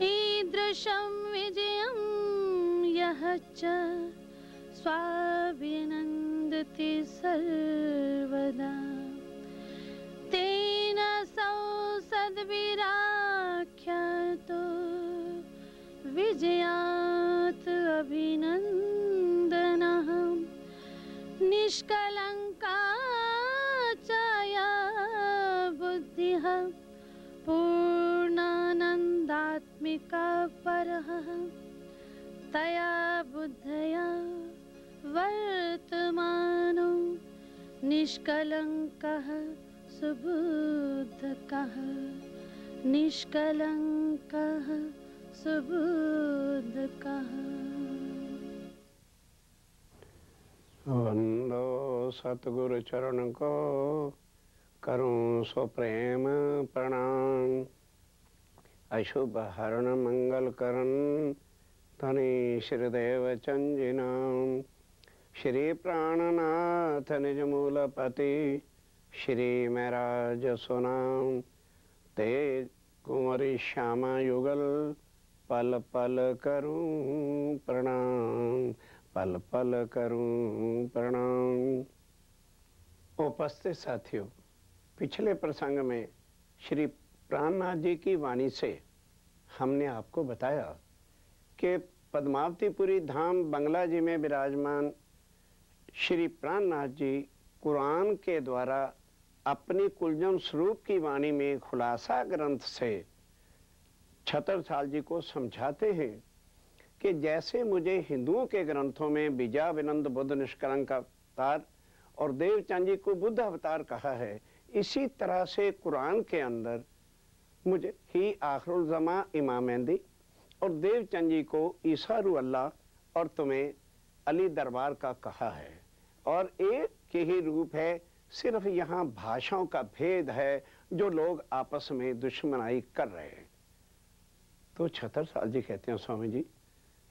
ईदृशं विजयं यः च स्वाभिनन्दति सर्वदा तेन सौ सद्भिराख्यातो विजयात् अभिनन्दनः निष्कलङ्का च या बुद्धिः पूर्णानन्दात्मिका परः तया बुद्धया वर्तमानो निष्कलङ्कः सुबुद्धकः निष्कलङ्कः सुबुद्धकः। वंदो सतगुरु चरण को करूं स्वप्रेम प्रणाम। अशुभ हरण मंगल करण धनी श्रीदेव चंजिनाम। श्री प्राणनाथ निज मूलपति श्री महराज सुनाम। तेज कुंवरी श्यामा युगल पल पल करूं प्रणाम। पल पल करूं प्रणाम। उपस्थित साथियों, पिछले प्रसंग में श्री प्राणनाथ जी की वाणी से हमने आपको बताया कि पद्मावतीपुरी धाम बंगला जी में विराजमान श्री प्राणनाथ जी कुरान के द्वारा अपनी कुलजम स्वरूप की वाणी में खुलासा ग्रंथ से छतरसाल जी को समझाते हैं कि जैसे मुझे हिंदुओं के ग्रंथों में विजया विनंद बुद्ध निष्कलंक अवतार और देवचंद जी को बुद्ध अवतार कहा है, इसी तरह से कुरान के अंदर मुझे ही आखिरुल ज़मा इमाम मेहदी और देवचंद जी को ईसा रूह अल्लाह और तुम्हें अली दरबार का कहा है और एक के ही रूप है। सिर्फ यहाँ भाषाओं का भेद है जो लोग आपस में दुश्मनाई कर रहे हैं। तो छतरसाल जी कहते हैं स्वामी जी,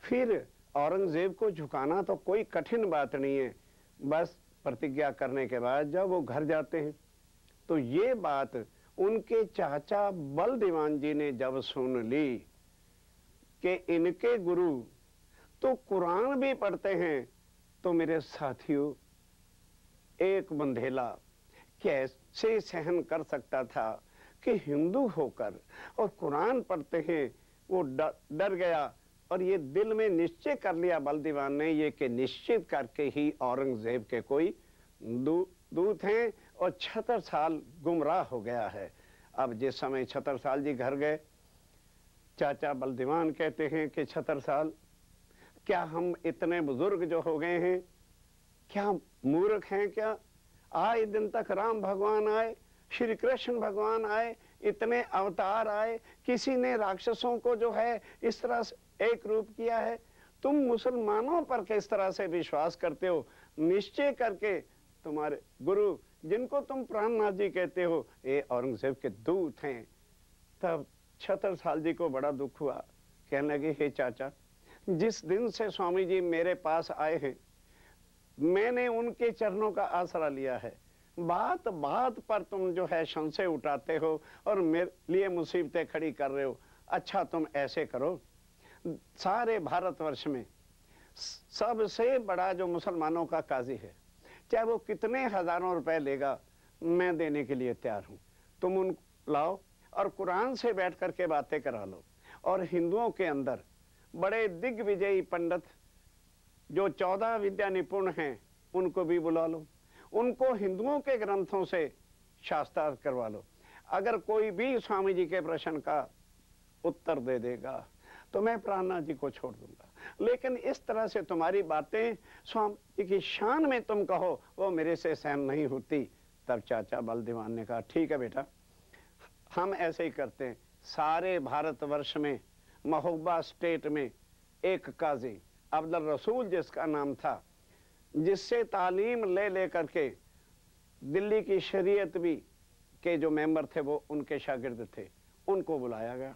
फिर औरंगजेब को झुकाना तो कोई कठिन बात नहीं है। बस प्रतिज्ञा करने के बाद जब वो घर जाते हैं तो ये बात उनके चाचा बल दीवान जी ने जब सुन ली कि इनके गुरु तो कुरान भी पढ़ते हैं, तो मेरे साथियों एक बंधेला कैसे सहन कर सकता था कि हिंदू होकर और कुरान पढ़ते हैं। वो डर गया और ये दिल में निश्चय कर लिया बल दीवान ने ये कि निश्चित करके ही औरंगजेब के कोई दूत हैं और छतरसाल गुमराह हो गया है। अब जिस समय छतरसाल जी घर गए, चाचा बल दीवान कहते हैं कि छतरसाल, क्या हम इतने बुजुर्ग जो हो गए हैं, क्या मूर्ख हैं क्या? आए दिन तक राम भगवान आए, श्री कृष्ण भगवान आए, इतने अवतार आए, किसी ने राक्षसों को जो है इस तरह से एक रूप किया है। तुम मुसलमानों पर किस तरह से विश्वास करते हो? निश्चय करके तुम्हारे गुरु जिनको तुम प्राणनाथ जी कहते हो ये औरंगजेब के दूत हैं। तब छतरसाल जी को बड़ा दुख हुआ, कहने लगे हे चाचा, जिस दिन से स्वामी जी मेरे पास आए हैं मैंने उनके चरणों का आसरा लिया है। बात बात पर तुम जो है संशय उठाते हो और मेरे लिए मुसीबतें खड़ी कर रहे हो। अच्छा तुम ऐसे करो, सारे भारतवर्ष में सबसे बड़ा जो मुसलमानों का काजी है, चाहे वो कितने हजारों रुपए लेगा, मैं देने के लिए तैयार हूँ। तुम उन लाओ और कुरान से बैठ करके बातें करा लो। और हिंदुओं के अंदर बड़े दिग्विजयी पंडित जो 14 विद्या निपुण हैं उनको भी बुला लो, उनको हिंदुओं के ग्रंथों से शास्त्रार्थ करवा लो। अगर कोई भी स्वामी जी के प्रश्न का उत्तर दे देगा तो मैं प्राणनाथ जी को छोड़ दूंगा। लेकिन इस तरह से तुम्हारी बातें स्वामी जी की शान में तुम कहो, वो मेरे से सहन नहीं होती। तब चाचा बल दीवान ने कहा ठीक है बेटा, हम ऐसे ही करते हैं। सारे भारतवर्ष में महोबा स्टेट में एक काजी अब्दुल रसूल जिसका नाम था, जिससे तालीम ले करके दिल्ली की शरीयत भी के जो मेंबर थे वो उनके शागिर्द थे, उनको बुलाया गया।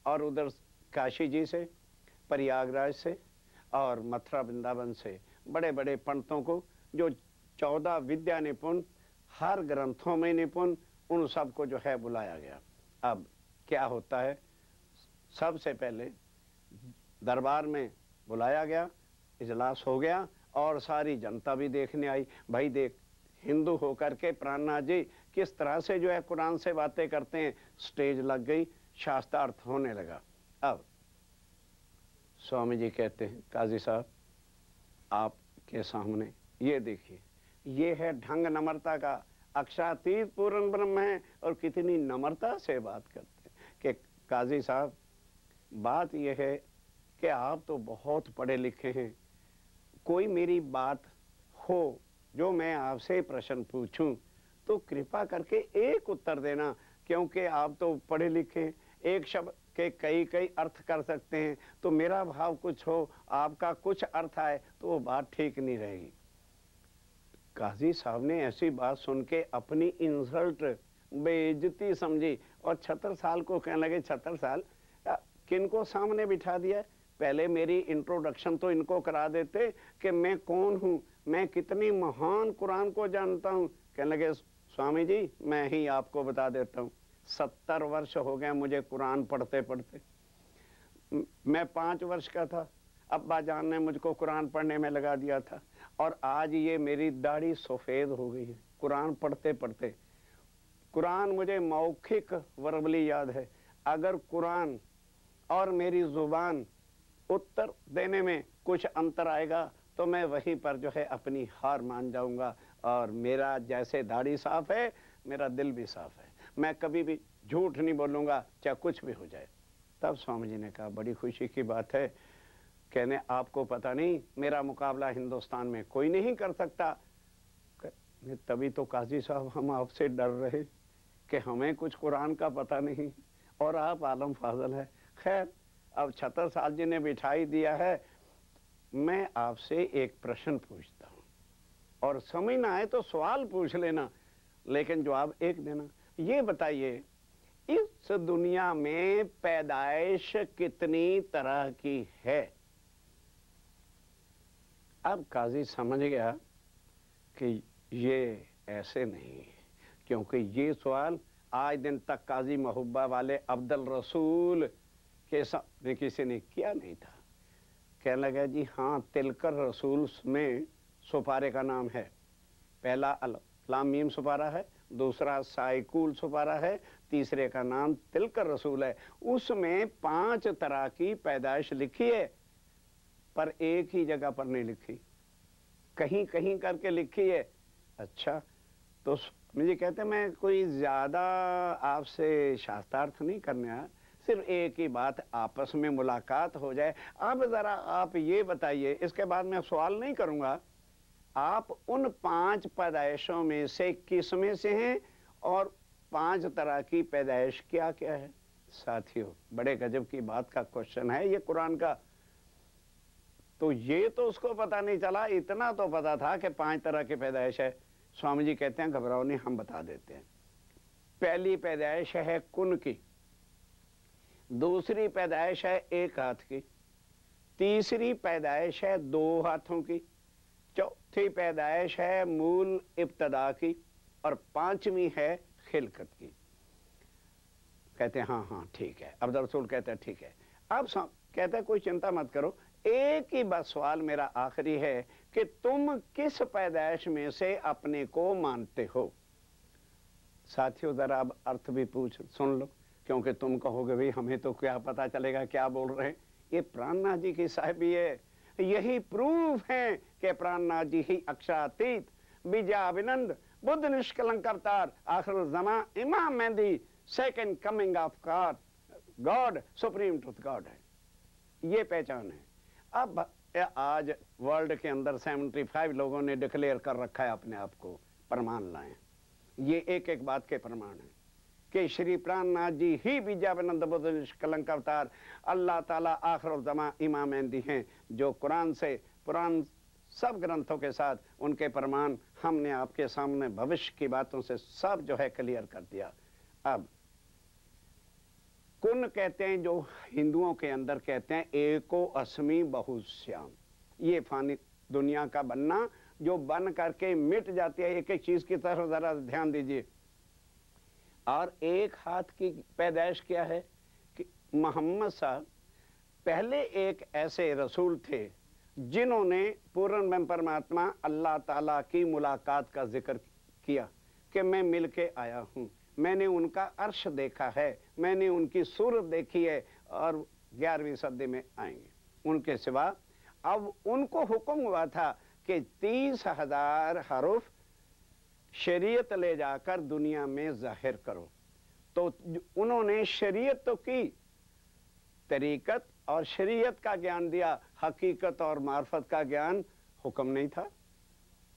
और उधर काशी जी से, प्रयागराज से और मथुरा वृंदावन से बड़े बड़े पंडितों को जो 14 विद्या निपुण, हर ग्रंथों में निपुण, उन सबको जो है बुलाया गया। अब क्या होता है। सबसे पहले दरबार में बुलाया गया, इजलास हो गया और सारी जनता भी देखने आई। भाई देख, हिंदू होकर के प्राणनाथ जी किस तरह से जो है कुरान से बातें करते हैं। स्टेज लग गई, शास्त्रार्थ होने लगा। अब स्वामी जी कहते हैं, काजी साहब आपके सामने ये देखिए, ये है ढंग नम्रता का। अक्षरातीत पूर्ण ब्रह्म है और कितनी नम्रता से बात करते हैं कि काजी साहब बात यह है कि आप तो बहुत पढ़े लिखे हैं, कोई मेरी बात हो जो मैं आपसे प्रश्न पूछूं तो कृपा करके एक उत्तर देना, क्योंकि आप तो पढ़े लिखे हैं, एक शब्द के कई कई अर्थ कर सकते हैं, तो मेरा भाव कुछ हो, आपका कुछ अर्थ आए तो वो बात ठीक नहीं रहेगी। काजी साहब ने ऐसी बात सुन के अपनी इंसल्ट, बेइज्जती समझी और 76 साल को कहने लगे, 76 साल किनको सामने बिठा दिया। पहले मेरी इंट्रोडक्शन तो इनको करा देते कि मैं कौन हूँ, मैं कितनी महान कुरान को जानता हूँ। कहने लगे, स्वामी जी मैं ही आपको बता देता हूँ, 70 वर्ष हो गए मुझे कुरान पढ़ते पढ़ते। मैं 5 वर्ष का था, अब्बा जान ने मुझको कुरान पढ़ने में लगा दिया था और आज ये मेरी दाढ़ी सफ़ेद हो गई है कुरान पढ़ते पढ़ते। कुरान मुझे मौखिक वर्बली याद है। अगर कुरान और मेरी ज़ुबान उत्तर देने में कुछ अंतर आएगा तो मैं वहीं पर जो है अपनी हार मान जाऊंगा। और मेरा जैसे दाढ़ी साफ है, मेरा दिल भी साफ है, मैं कभी भी झूठ नहीं बोलूँगा चाहे कुछ भी हो जाए। तब स्वामी जी ने कहा, बड़ी खुशी की बात है, कहने आपको पता नहीं मेरा मुकाबला हिंदुस्तान में कोई नहीं कर सकता। तभी तो काजी साहब हम आपसे डर रहे कि हमें कुछ कुरान का पता नहीं और आप आलम फाजल है। खैर अब 76 साल जी ने बिठाई दिया है, मैं आपसे एक प्रश्न पूछता हूँ और समझ ना आए तो सवाल पूछ लेना, लेकिन जवाब एक देना। ये बताइए, इस दुनिया में पैदाइश कितनी तरह की है? अब काजी समझ गया कि ये ऐसे नहीं है, क्योंकि ये सवाल आज दिन तक काजी महबूबा वाले अब्दुल रसूल के सामने किसी ने किया नहीं था। कहने लगा, जी हाँ, तिलकर रसूल में सुपारे का नाम है। पहला लाम मीम सुपारा है, दूसरा साइकुल सुपारा है, तीसरे का नाम तिलकर रसूल है। उसमें 5 तरह की पैदाइश लिखी है, पर एक ही जगह पर नहीं लिखी, कहीं कहीं करके लिखी है। अच्छा, तो मुझे कहते मैं कोई ज़्यादा आपसे शास्त्रार्थ नहीं करने आया, सिर्फ एक ही बात, आपस में मुलाकात हो जाए। अब ज़रा आप ये बताइए, इसके बाद मैं सवाल नहीं करूँगा, आप उन 5 पैदाइशों में से किस में से हैं और 5 तरह की पैदाइश क्या क्या है? साथियों, बड़े गजब की बात का क्वेश्चन है ये कुरान का। तो ये तो उसको पता नहीं चला, इतना तो पता था कि 5 तरह की पैदाइश है। स्वामी जी कहते हैं, घबराओ नहीं, हम बता देते हैं। पहली पैदाइश है कुन की, दूसरी पैदाइश है 1 हाथ की, तीसरी पैदाइश है 2 हाथों की, चौथी पैदाइश है मूल इब्तदा की और 5वीं है खिलकत की। कहते हैं हाँ हाँ ठीक है। अब्दुल रसूल कहते हैं ठीक है। अब कहते हैं कोई चिंता मत करो, एक ही बस सवाल मेरा आखिरी है कि तुम किस पैदाइश में से अपने को मानते हो? साथियों, जरा अब अर्थ भी सुन लो, क्योंकि तुम कहोगे भाई हमें तो क्या पता चलेगा क्या बोल रहे हैं। ये प्राणनाथ जी की साहिबी है, यही प्रूफ है कि प्राणनाथ जी ही अक्षरातीत, बीजाभिनंद, बुद्ध निष्कलंक अवतार, आखिर ज़मा, इमाम मेहदी, second coming of God, supreme truth God है। ये पहचान है। अब आज वर्ल्ड के अंदर 75 लोगों ने डिक्लेयर कर रखा है अपने आप को, प्रमाण लाएं। ये एक एक बात के प्रमाण है कि श्री प्राणनाथ जी ही बीजाभिनंद बुद्ध निष्कलंक अवतार, अल्लाह ताला आखिर ज़मा इमाम मेहदी हैं, जो कुरान से, पुराण सब ग्रंथों के साथ उनके प्रमाण हमने आपके सामने भविष्य की बातों से सब जो है क्लियर कर दिया। अब कुन कहते हैं, जो हिंदुओं के अंदर कहते हैं एको अस्मि बहुश्याम, ये फानी दुनिया का बनना जो बन करके मिट जाती है। एक एक चीज की तरफ जरा ध्यान दीजिए। और एक हाथ की पैदाइश क्या है कि मोहम्मद साहब पहले एक ऐसे रसूल थे जिन्होंने पूर्ण में परमात्मा अल्लाह ताला की मुलाकात का जिक्र किया कि मैं मिल के आया हूँ, मैंने उनका अर्श देखा है, मैंने उनकी सूरत देखी है और 11वीं सदी में आएंगे। उनके सिवा अब उनको हुक्म हुआ था कि 30,000 हरूफ शरीयत ले जाकर दुनिया में जाहिर करो। तो उन्होंने शरीयत तो की, तरीकत और शरीयत का ज्ञान दिया, हकीकत और मार्फत का ज्ञान हुक्म नहीं था।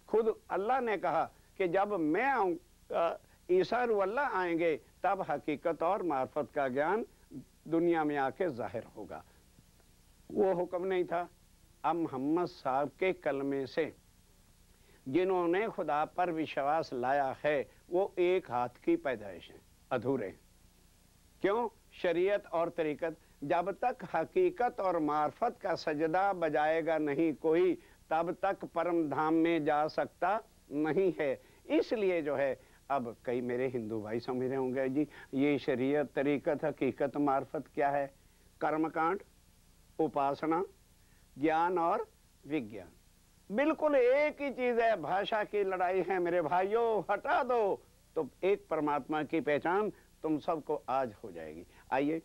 खुद अल्लाह ने कहा कि जब मैं आऊँगा, ईसा रूह अल्लाह आएंगे, तब हकीकत और मार्फत का ज्ञान दुनिया में आके जाहिर होगा। वो हुक्म नहीं था। अब मोहम्मद साहब के कलमे से जिन्होंने खुदा पर विश्वास लाया है वो एक हाथ की पैदाइश है, अधूरे। क्यों? शरीयत और तरीकत, जब तक हकीकत और मार्फत का सजदा बजाएगा नहीं कोई, तब तक परम धाम में जा सकता नहीं है। इसलिए जो है, अब कई मेरे हिंदू भाई समझ रहे होंगे जी ये शरीयत, तरीकत, हकीकत, मार्फत क्या है? कर्मकांड, उपासना, ज्ञान और विज्ञान, बिल्कुल एक ही चीज है। भाषा की लड़ाई है मेरे भाइयों, हटा दो तो एक परमात्मा की पहचान तुम सबको आज हो जाएगी। आइए,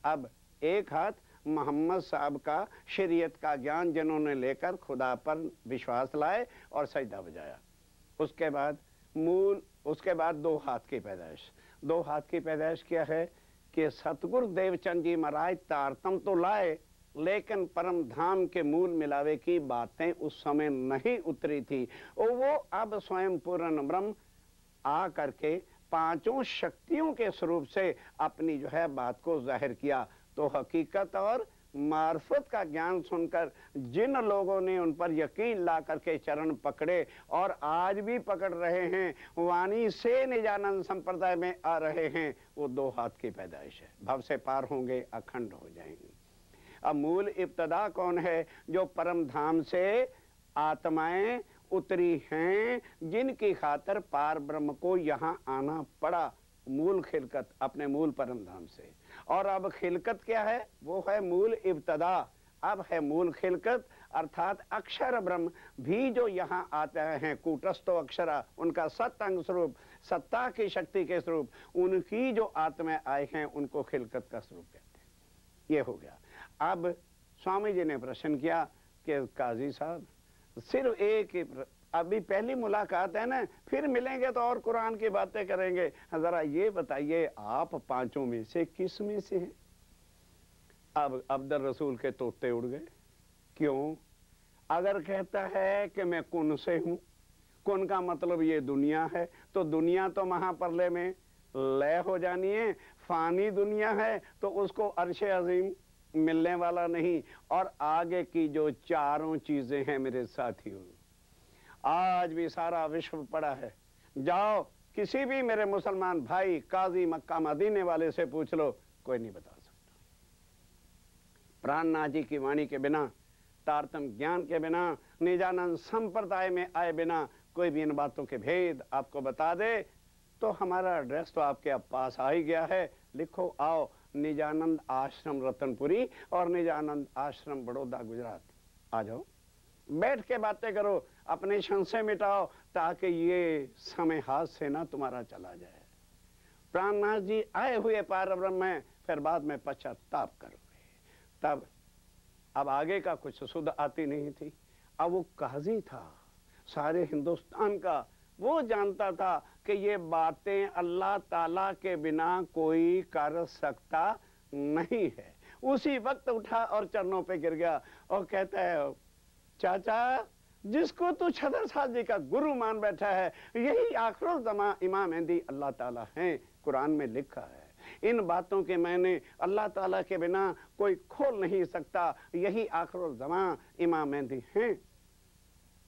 अब एक हाथ मोहम्मद साहब का शरीयत का ज्ञान जिन्होंने लेकर खुदा पर विश्वास लाए और सजदा बजाया। उसके बाद उसके बाद 2 हाथ की पैदाइश। 2 हाथ की पैदाइश क्या है कि सतगुरु देवचंद जी महाराज तारतम तो लाए, लेकिन परम धाम के मूल मिलावे की बातें उस समय नहीं उतरी थी। और वो अब स्वयं पूर्ण ब्रह्म आ करके 5 शक्तियों के स्वरूप से अपनी जो है बात को जाहिर किया। तो हकीकत और मार्फत का ज्ञान सुनकर जिन लोगों ने उन पर यकीन ला करके चरण पकड़े और आज भी पकड़ रहे हैं, वाणी से निजानंद संप्रदाय में आ रहे हैं, वो 2 हाथ की पैदाइश है। भव से पार होंगे, अखंड हो जाएंगे। अब मूल इब्तदा कौन है? जो परम धाम से आत्माएं उतरी हैं, जिनकी खातर पार ब्रह्म को यहाँ आना पड़ा। मूल खिलकत अपने मूल परम धाम से। और अब खिलकत क्या है? वो है मूल इब्तदा। अब है मूल खिलकत, अर्थात अक्षर ब्रह्म भी जो यहाँ आते हैं, कूटस्थो अक्षरा, उनका सत्अंग स्वरूप, सत्ता की शक्ति के स्वरूप, उनकी जो आत्मा आए हैं उनको खिलकत का स्वरूप कहते हैं। ये हो गया। अब स्वामी जी ने प्रश्न किया कि काजी साहब सिर्फ एक ही, अभी पहली मुलाकात है ना, फिर मिलेंगे तो और कुरान की बातें करेंगे, जरा ये बताइए आप 5 में से किस में से हैं? अब अब्दुल रसूल के तोते उड़ गए। क्यों? अगर कहता है कि मैं कुन से हूं, कुन का मतलब ये दुनिया है, तो दुनिया तो महाप्रलय में लय हो जानी है, फानी दुनिया है, तो उसको अर्श अजीम मिलने वाला नहीं। और आगे की जो 4 चीजें हैं मेरे साथियों, आज भी सारा विश्व पड़ा है। जाओ किसी भी मेरे मुसलमान भाई काजी मक्का मदीने वाले से पूछ लो, कोई नहीं बता सकता। प्राणनाथ जी की वाणी के बिना, तारतम ज्ञान के बिना, निजानंद संप्रदाय में आए बिना कोई भी इन बातों के भेद आपको बता दे तो हमारा एड्रेस तो आपके पास आ ही गया है। लिखो, आओ, निजानंद आश्रम रतनपुरी और निजानंद आश्रम बड़ौदा गुजरात। आ जाओ, बैठ के बातें करो, अपने संशय मिटाओ, ताकि ये समय हाथ से ना तुम्हारा चला जाए। प्राणनाथ जी आए हुए पार ब्रह्म में, फिर बाद में पश्चाताप करोगे। तब अब आगे का कुछ सुध आती नहीं थी। अब वो काजी था सारे हिंदुस्तान का, वो जानता था कि ये बातें अल्लाह ताला के बिना कोई कर सकता नहीं है। उसी वक्त उठा और चरणों पे गिर गया और कहता है, चाचा जिसको तू छदर साहब जी का गुरु मान बैठा है, यही आखिरुल ज़मा इमाम मेहदी अल्लाह ताला हैं, कुरान में लिखा है। इन बातों के मैंने अल्लाह ताला के बिना कोई खोल नहीं सकता, यही आखिरुल ज़मा इमाम मेहदी हैं।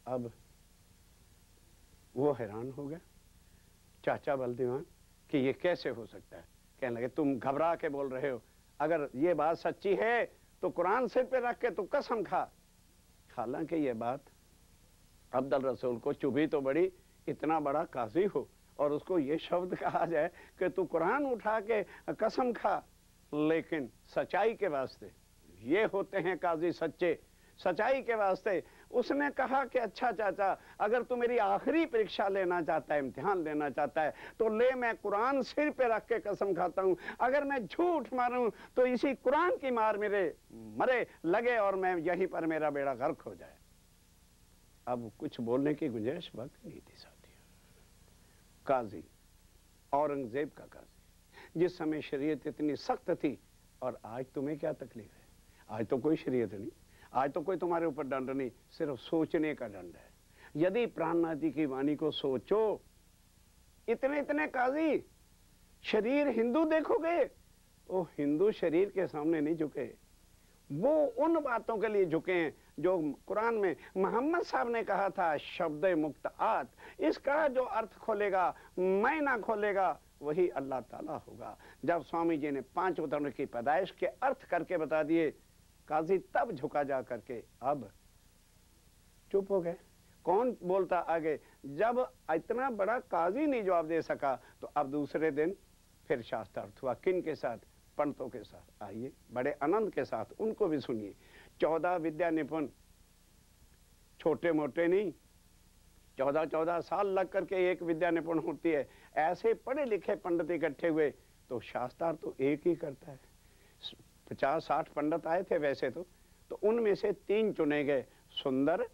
अब वो हैरान हो गया चाचा बलदीवान कि ये कैसे हो सकता है। कहने लगे, तुम घबरा के बोल रहे हो, अगर ये बात सच्ची है तो कुरान सिर पे रख के तू कसम खा। हालांकि ये बात अब्दुल रसूल को चुभी तो बड़ी, इतना बड़ा काजी हो और उसको ये शब्द कहा जाए कि तू कुरान उठा के कसम खा, लेकिन सच्चाई के वास्ते ये होते हैं काजी सच्चे, सच्चाई के वास्ते। उसने कहा कि अच्छा चाचा, अगर तू मेरी आखिरी परीक्षा लेना चाहता है, इम्तिहान लेना चाहता है, तो ले, मैं कुरान सिर पे रख के कसम खाता हूं, अगर मैं झूठ मारूं तो इसी कुरान की मार मेरे मरे लगे और मैं यहीं पर मेरा बेड़ा गर्क हो जाए। अब कुछ बोलने की गुंजाइश बाकी नहीं थी साथियों। काजी, औरंगजेब का काजी, जिस समय शरीयत इतनी सख्त थी, और आज तुम्हें क्या तकलीफ है? आज तो कोई शरीयत नहीं, आज तो कोई तुम्हारे ऊपर दंड नहीं, सिर्फ सोचने का दंड है। यदि प्राणनाथ जी की वाणी को सोचो, इतने इतने काजी, शरीर हिंदू देखोगे, वो हिंदू शरीर के सामने नहीं झुके, वो उन बातों के लिए झुके हैं जो कुरान में मोहम्मद साहब ने कहा था, शब्द मुक्त आत, इसका जो अर्थ खोलेगा, मैं ना खोलेगा, वही अल्लाह ताला होगा। जब स्वामी जी ने 5 उतरण की पैदाइश के अर्थ करके बता दिए, काजी तब झुका जा करके, अब चुप हो गए। कौन बोलता आगे? जब इतना बड़ा काजी नहीं जवाब दे सका, तो अब दूसरे दिन फिर शास्त्रार्थ हुआ। किन के साथ? पंडितों के साथ। आइए, बड़े आनंद के साथ उनको भी सुनिए। 14 विद्या निपुण, छोटे मोटे नहीं, 14 साल लग करके एक विद्या निपुण होती है। ऐसे पढ़े लिखे पंडित इकट्ठे हुए तो शास्त्रार्थ तो एक ही करता है। 50-60 पंडित आए थे वैसे तो उनमें से 3 चुने गए, सुंदर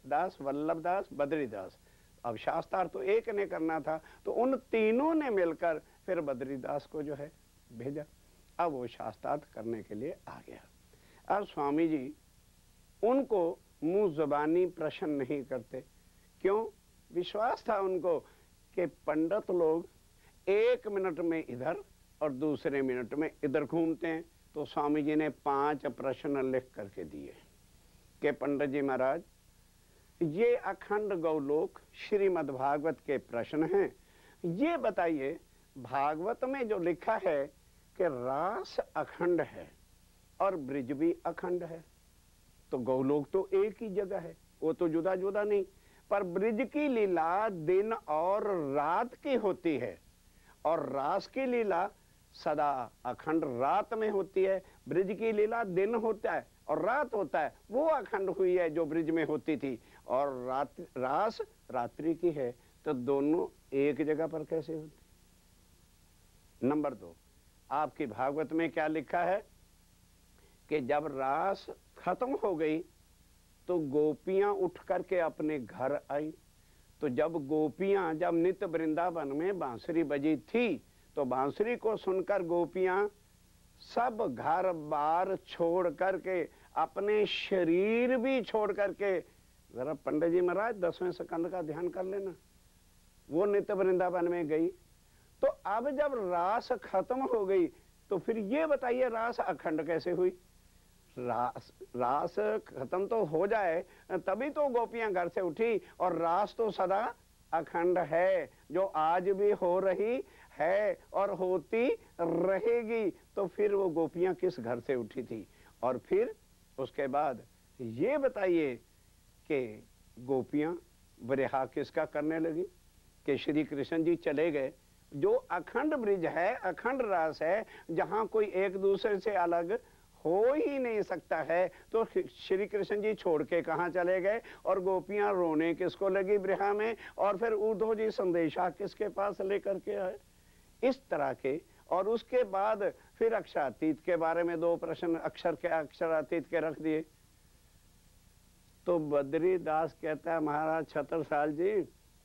दास, वल्लभ दास, बद्रीदास। अब शास्त्रार्थ तो एक ने करना था, तो उन तीनों ने मिलकर फिर बद्रीदास को जो है भेजा। अब वो शास्त्रार्थ करने के लिए आ गया। अब स्वामी जी उनको मुंह ज़बानी प्रश्न नहीं करते। क्यों? विश्वास था उनको कि पंडित लोग 1 मिनट में इधर और दूसरे मिनट में इधर घूमते हैं। तो स्वामी जी ने 5 प्रश्न लिख करके दिए कि पंडित जी महाराज, ये अखंड गौलोक श्रीमद् भागवत के प्रश्न हैं। ये बताइए, भागवत में जो लिखा है कि रास अखंड है और ब्रिज भी अखंड है, तो गौलोक तो एक ही जगह है, वो तो जुदा जुदा नहीं। पर ब्रिज की लीला दिन और रात की होती है, और रास की लीला सदा अखंड रात में होती है। ब्रिज की लीला दिन होता है और रात होता है, वो अखंड हुई है जो ब्रिज में होती थी, और रास रात्रि की है, तो दोनों एक जगह पर कैसे होती? नंबर 2, आपकी भागवत में क्या लिखा है कि जब रास खत्म हो गई तो गोपियां उठ करके अपने घर आई। तो जब गोपियां, जब नित्य वृंदावन में बांसुरी बजी थी, तो बांसुरी को सुनकर गोपियां सब घर बार छोड़ करके, अपने शरीर भी छोड़ करके, जरा पंडित जी महाराज 10वें स्कंद का ध्यान कर लेना, वो नित्य वृंदावन में गई। तो अब जब रास खत्म हो गई, तो फिर ये बताइए रास अखंड कैसे हुई? रास खत्म तो हो जाए तभी तो गोपियां घर से उठी, और रास तो सदा अखंड है, जो आज भी हो रही है और होती रहेगी। तो फिर वो गोपियां किस घर से उठी थी? और फिर उसके बाद ये बताइए कि गोपियां विरहा किसका करने लगी? कि श्री कृष्ण जी चले गए। जो अखंड ब्रिज है, अखंड रास है, जहां कोई एक दूसरे से अलग हो ही नहीं सकता है, तो श्री कृष्ण जी छोड़ के कहाँ चले गए? और गोपियां रोने किसको लगी विरहा में? और फिर उद्धव जी संदेशा किसके पास लेकर के आए? इस तरह के। और उसके बाद फिर अक्षरातीत के बारे में 2 प्रश्न अक्षरातीत के रख दिए। तो बद्रीदास कहता है, महाराज छत्रसाल जी,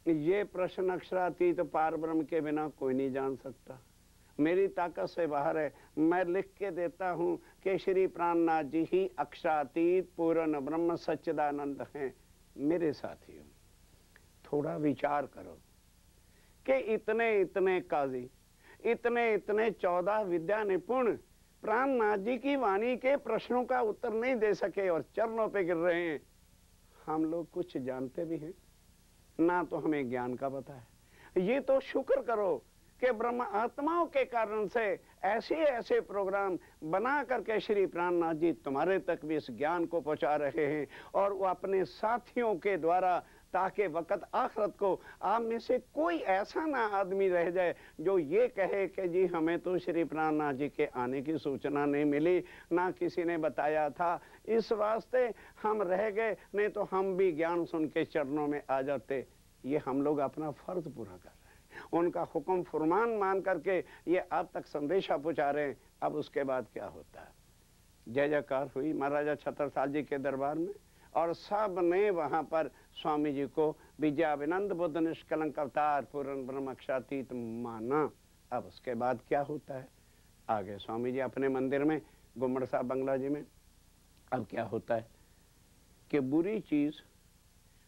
ये प्रश्न अक्षरातीत पार ब्रह्म के बिना कोई नहीं जान सकता, मेरी ताकत से बाहर है। मैं लिख के देता हूं कि श्री प्राणनाथ जी ही अक्षरातीत पूर्ण ब्रह्म सच्चिदानंद हैं। मेरे साथियों, थोड़ा विचार करो कि इतने इतने काजी, इतने इतने 14 विद्या निपुण प्राणनाथ जी की वाणी के प्रश्नों का उत्तर नहीं दे सके और चरणों पे गिर रहे हैं। हम लोग कुछ जानते भी हैं ना, तो हमें ज्ञान का पता है। ये तो शुक्र करो कि ब्रह्म आत्माओं के कारण से ऐसे ऐसे प्रोग्राम बना करके श्री प्राणनाथ जी तुम्हारे तक भी इस ज्ञान को पहुंचा रहे हैं, और वो अपने साथियों के द्वारा ताकि वक़्त आखिरत को आप में से कोई ऐसा ना आदमी रह जाए जो ये कहे कि जी हमें तो श्री प्राणनाथ जी के आने की सूचना नहीं मिली, ना किसी ने बताया था, इस वास्ते हम रह गए, नहीं तो हम भी ज्ञान सुन के चरणों में आ जाते। ये हम लोग अपना फर्ज पूरा कर रहे हैं, उनका हुक्म फरमान मान करके ये आप तक संदेशा पहुँचा रहे हैं। अब उसके बाद क्या होता है, जय जयकार हुई महाराजा छत्रसाल जी के दरबार में और सब ने वहाँ पर स्वामी जी को विजयाभिनंद बुद्ध निष्कलंक अवतार पूर्ण ब्रह्मक्षातीत माना। अब उसके बाद क्या होता है, आगे स्वामी जी अपने मंदिर में गुम्मड़ साहब बंगला जी में। अब क्या होता है कि बुरी चीज़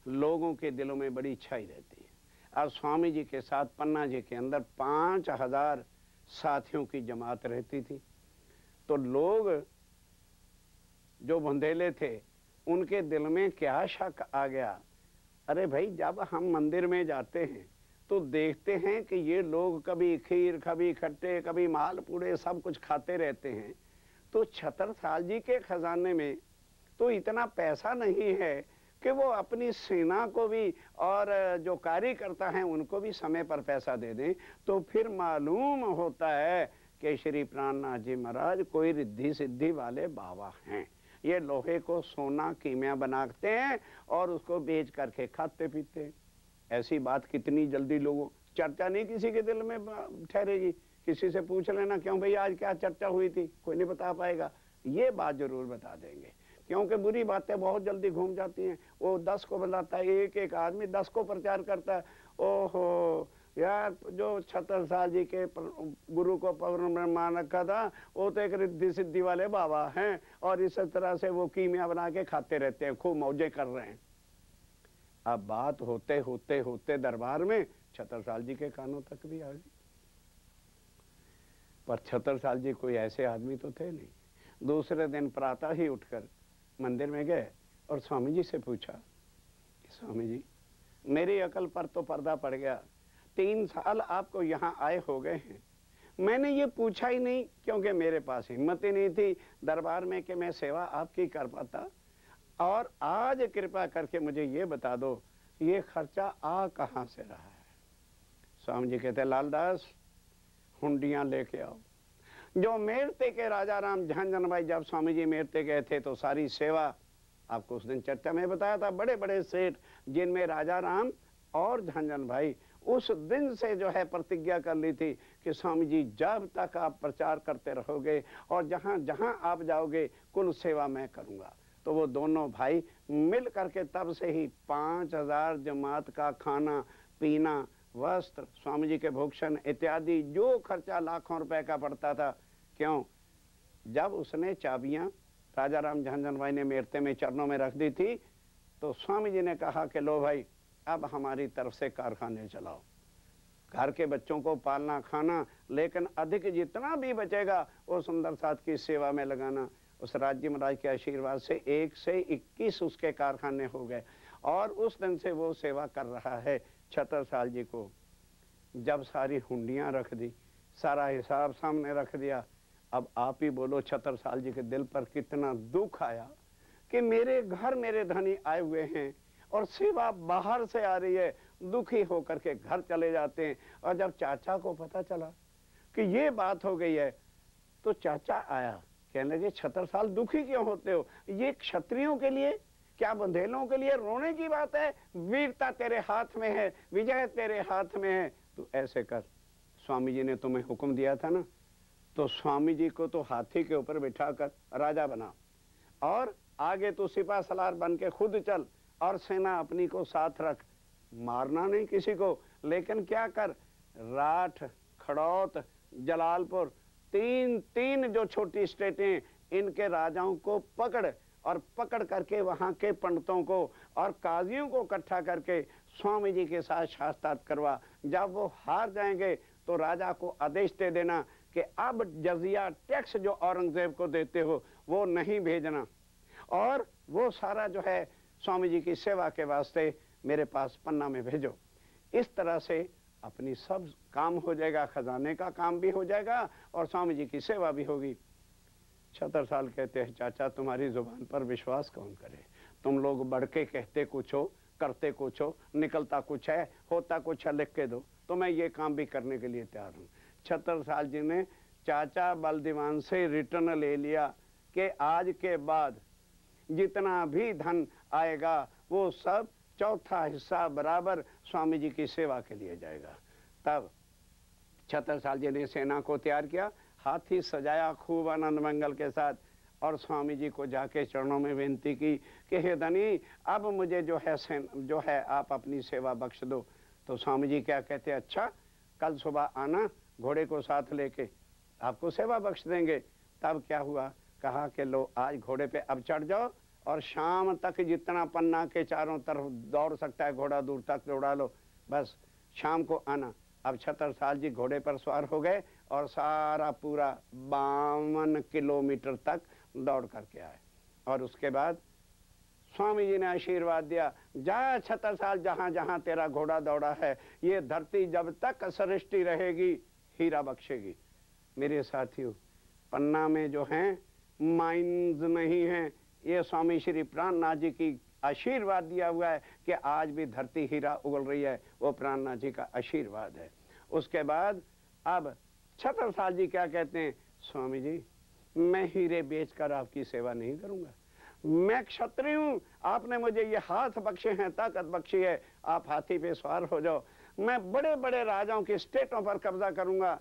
लोगों के दिलों में बड़ी छाई रहती है। अब स्वामी जी के साथ पन्ना जी के अंदर 5000 साथियों की जमात रहती थी। तो लोग जो बंधेले थे उनके दिल में क्या शक आ गया, अरे भाई जब हम मंदिर में जाते हैं तो देखते हैं कि ये लोग कभी खीर, कभी खट्टे, कभी मालपूड़े सब कुछ खाते रहते हैं, तो छत्रसाल जी के खजाने में तो इतना पैसा नहीं है कि वो अपनी सेना को भी और जो कार्यकर्ता हैं उनको भी समय पर पैसा दे दें। तो फिर मालूम होता है कि श्री प्राणनाथ जी महाराज कोई रिद्धि सिद्धि वाले बाबा हैं। ये लोहे को सोना कीमिया बनाते हैं और उसको बेच करके खाते पीते हैं। ऐसी बात कितनी जल्दी लोगों, चर्चा नहीं किसी के दिल में ठहरेगी। किसी से पूछ लेना क्यों भाई आज क्या चर्चा हुई थी, कोई नहीं बता पाएगा। ये बात जरूर बता देंगे, क्योंकि बुरी बातें बहुत जल्दी घूम जाती हैं। वो 10 को बुलाता है, एक एक आदमी 10 को प्रचार करता है। ओहो यार, जो छत्रसाल जी के गुरु को पूर्ण ब्रह्मा रखा था वो तो एक रिद्धि सिद्धि वाले बाबा हैं और इस तरह से वो कीमिया बना के खाते रहते हैं, खूब मौजे कर रहे हैं। अब बात होते होते होते दरबार में छत्रसाल जी के कानों तक भी आ गई। पर छत्रसाल जी कोई ऐसे आदमी तो थे नहीं। दूसरे दिन प्रातः ही उठकर मंदिर में गए और स्वामी जी से पूछा, स्वामी जी मेरी अकल पर तो पर्दा पड़ गया, 3 साल आपको यहाँ आए हो गए हैं, मैंने ये पूछा ही नहीं क्योंकि मेरे पास हिम्मत ही नहीं थी दरबार में कि मैं सेवा आपकी कर पाता। और आज कृपा करके मुझे ये बता दो ये खर्चा आ कहाँ से रहा है। स्वामी जी कहते लालदास हुंडियाँ लेके आओ। जो मेरते के राजा राम झंझन भाई, जब स्वामी जी मेरते गए थे तो सारी सेवा, आपको उस दिन चर्चा में बताया था, बड़े बड़े सेठ जिनमें राजा राम और झंझन भाई उस दिन से जो है प्रतिज्ञा कर ली थी कि स्वामी जी जब तक आप प्रचार करते रहोगे और जहाँ जहाँ आप जाओगे कुल सेवा मैं करूँगा। तो वो दोनों भाई मिल करके तब से ही 5000 जमात का खाना पीना, वस्त्र, स्वामी जी के भूषण इत्यादि जो खर्चा लाखों रुपए का पड़ता था। क्यों, जब उसने चाबियां राजा राम झंझन भाई ने मेरते में चरणों में रख दी थी तो स्वामी जी ने कहा कि लो भाई अब हमारी तरफ से कारखाने चलाओ, घर के बच्चों को पालना खाना, लेकिन अधिक जितना भी बचेगा वो सुंदर साथ की सेवा में लगाना। उस राज्य महाराज के आशीर्वाद से 1 से 21 उसके कारखाने हो गए और उस दिन से वो सेवा कर रहा है छत्रसाल जी को। जब सारी हुंडियाँ रख दी, सारा हिसाब सामने रख दिया, अब आप ही बोलो छत्रसाल जी के दिल पर कितना दुख आया कि मेरे घर मेरे धनी आए हुए हैं और सेवा बाहर से आ रही है। दुखी होकर के घर चले जाते हैं। और जब चाचा को पता चला कि ये बात हो गई है तो चाचा आया, कहने लगे छत्रसाल दुखी क्यों होते हो, ये क्षत्रियों के लिए क्या बंधेलों के लिए रोने की बात है, वीरता तेरे हाथ में है, विजय तेरे हाथ में है। तो ऐसे कर, स्वामी जी ने तुम्हें हुक्म दिया था ना, तो स्वामी जी को तो हाथी के ऊपर बिठाकर राजा बना और आगे तो सिपा सलार बन के खुद चल और सेना अपनी को साथ रख। मारना नहीं किसी को, लेकिन क्या कर, राठ, खड़ौत, जलालपुर, तीन जो छोटी स्टेटें, इनके राजाओं को पकड़ और पकड़ करके वहाँ के पंडितों को और काजियों को इकट्ठा करके स्वामी जी के साथ शास्त्रार्थ करवा। जब वो हार जाएंगे तो राजा को आदेश दे देना कि अब जजिया टैक्स जो औरंगजेब को देते हो वो नहीं भेजना और वो सारा जो है स्वामी जी की सेवा के वास्ते मेरे पास पन्ना में भेजो। इस तरह से अपनी सब काम हो जाएगा, खजाने का काम भी हो जाएगा और स्वामी जी की सेवा भी होगी। छत्रसाल कहते हैं चाचा तुम्हारी जुबान पर विश्वास कौन करे, तुम लोग बढ़ के कहते कुछ हो, करते कुछ हो, निकलता कुछ है, होता कुछ है, लिख के दो तो मैं ये काम भी करने के लिए तैयार हूँ। छत्रसाल जी ने चाचा बलदीवान से रिटर्न ले लिया कि आज के बाद जितना भी धन आएगा वो सब चौथा हिस्सा बराबर स्वामी जी की सेवा के लिए जाएगा। तब छत्रसाल जी ने सेना को तैयार किया, हाथी सजाया खूब आनंद मंगल के साथ, और स्वामी जी को जाके चरणों में विनती की कि हे धनी, अब मुझे जो है आप अपनी सेवा बख्श दो। तो स्वामी जी क्या कहते, अच्छा कल सुबह आना घोड़े को साथ लेके, आपको सेवा बख्श देंगे। तब क्या हुआ, कहा कि लो आज घोड़े पे अब चढ़ जाओ और शाम तक जितना पन्ना के चारों तरफ दौड़ सकता है घोड़ा दूर तक दौड़ा लो, बस शाम को आना। अब छत्रसाल जी घोड़े पर सवार हो गए और सारा पूरा 52 किलोमीटर तक दौड़ करके आए। और उसके बाद स्वामी जी ने आशीर्वाद दिया, जा छत्रसाल, जहां जहां तेरा घोड़ा दौड़ा है ये धरती जब तक सृष्टि रहेगी हीरा बख्शेगी। मेरे साथियों, पन्ना में जो हैं माइंस नहीं हैं, ये स्वामी श्री प्राणनाथ जी की आशीर्वाद दिया हुआ है कि आज भी धरती हीरा उगल रही है, वो प्राणनाथ जी का आशीर्वाद है। उसके बाद अब छत्रसाल जी क्या कहते हैं, स्वामी जी मैं हीरे बेचकर आपकी सेवा नहीं करूंगा, मैं क्षत्रिय हूँ, आपने मुझे ये हाथ बख्शे हैं, ताकत बख्शी है, आप हाथी पे सवार हो जाओ, मैं बड़े बड़े राजाओं के स्टेटों पर कब्जा करूंगा,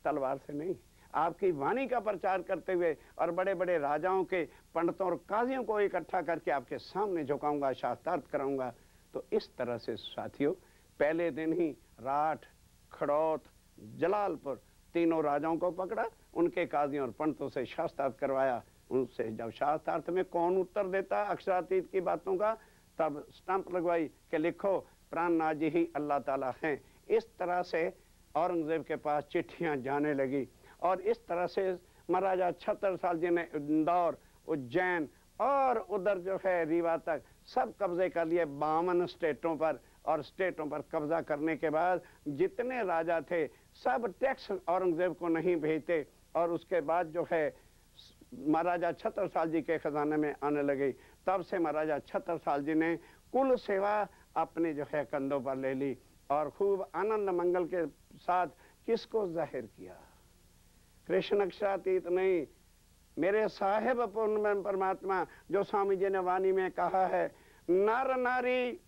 तलवार से नहीं, आपकी वाणी का प्रचार करते हुए और बड़े बड़े राजाओं के पंडितों और काजियों को इकट्ठा करके आपके सामने झुकाऊंगा, शास्त्रार्थ कराऊंगा। तो इस तरह से साथियों पहले दिन ही राठ, खड़ौत, जलालपुर तीनों राजाओं को पकड़ा, उनके काजियों और पंडितों से शास्त्रार्थ करवाया। उनसे जब शास्त्रार्थ में कौन उत्तर देता अक्षरातीत की बातों का, तब स्टंप लगवाई कि लिखो प्राणनाथ जी ही अल्लाह ताला हैं। इस तरह से औरंगजेब के पास चिट्ठियां जाने लगी और इस तरह से महाराजा छत्रसाल जी ने इंदौर, उज्जैन और उधर जो है रीवा तक सब कब्जे कर लिए 52 स्टेटों पर। और स्टेटों पर कब्जा करने के बाद जितने राजा थे सब टैक्स औरंगजेब को नहीं भेजते और उसके बाद जो है महाराजा छत्रसाल जी के खजाने में आने लगी। तब से महाराजा छत्रसाल जी ने कुल सेवा अपने जो है कंधों पर ले ली और खूब आनंद मंगल के साथ किसको जाहिर किया, कृष्ण अक्षरातीत नहीं, मेरे साहेब पूर्ण परमात्मा, जो स्वामी जी ने वाणी में कहा है, नर नारी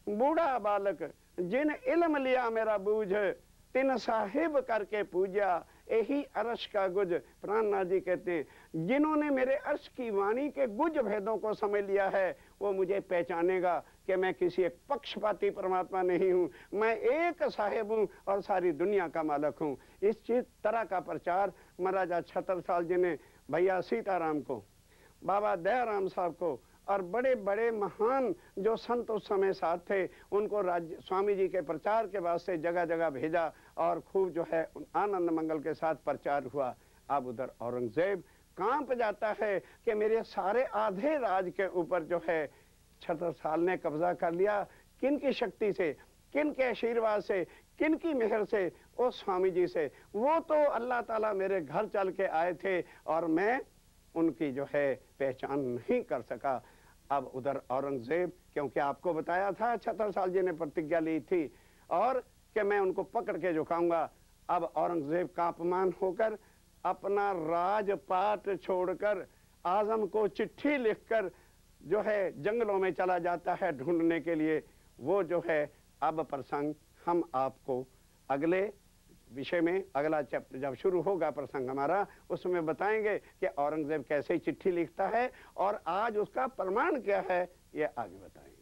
बूढ़ा बालक जिन इल्म लिया मेरा बूझ, तिन साहिब करके पूजा, यही अर्श का गुज। प्राणनाथ जी कहते हैं जिन्होंने मेरे अर्श की वाणी के गुज भेदों को समझ लिया है वो मुझे पहचानेगा कि मैं किसी एक पक्षपाती परमात्मा नहीं हूँ, मैं एक साहिब हूँ और सारी दुनिया का मालिक हूँ। इस चीज तरह का प्रचार महाराजा छत्रसाल जी ने भैया सीताराम को, बाबा दयाराम साहब को और बड़े बड़े महान जो संत उस समय साथ थे उनको स्वामी जी के प्रचार के वास्ते जगह जगह भेजा और खूब जो है आनंद मंगल के साथ प्रचार हुआ। अब उधर औरंगजेब कांप जाता है कि मेरे सारे आधे राज के ऊपर जो है छत्रसाल ने कब्जा कर लिया, किन की शक्ति से, किन के आशीर्वाद से, किन की मेहर से, वो स्वामी जी से। वो तो अल्लाह ताला मेरे घर चल के आए थे और मैं उनकी जो है पहचान नहीं कर सका। अब उधर औरंगजेब, क्योंकि आपको बताया था छत्रसाल जी ने प्रतिज्ञा ली थी और कि मैं उनको पकड़ के झुकाऊंगा। अब औरंगजेब का अपमान होकर अपना राजपाट छोड़कर आजम को चिट्ठी लिखकर जो है जंगलों में चला जाता है ढूंढने के लिए। वो जो है अब प्रसंग हम आपको अगले विषय में, अगला चैप्टर जब शुरू होगा प्रसंग हमारा, उसमें बताएंगे कि औरंगजेब कैसे चिट्ठी लिखता है और आज उसका प्रमाण क्या है, ये आगे बताएंगे।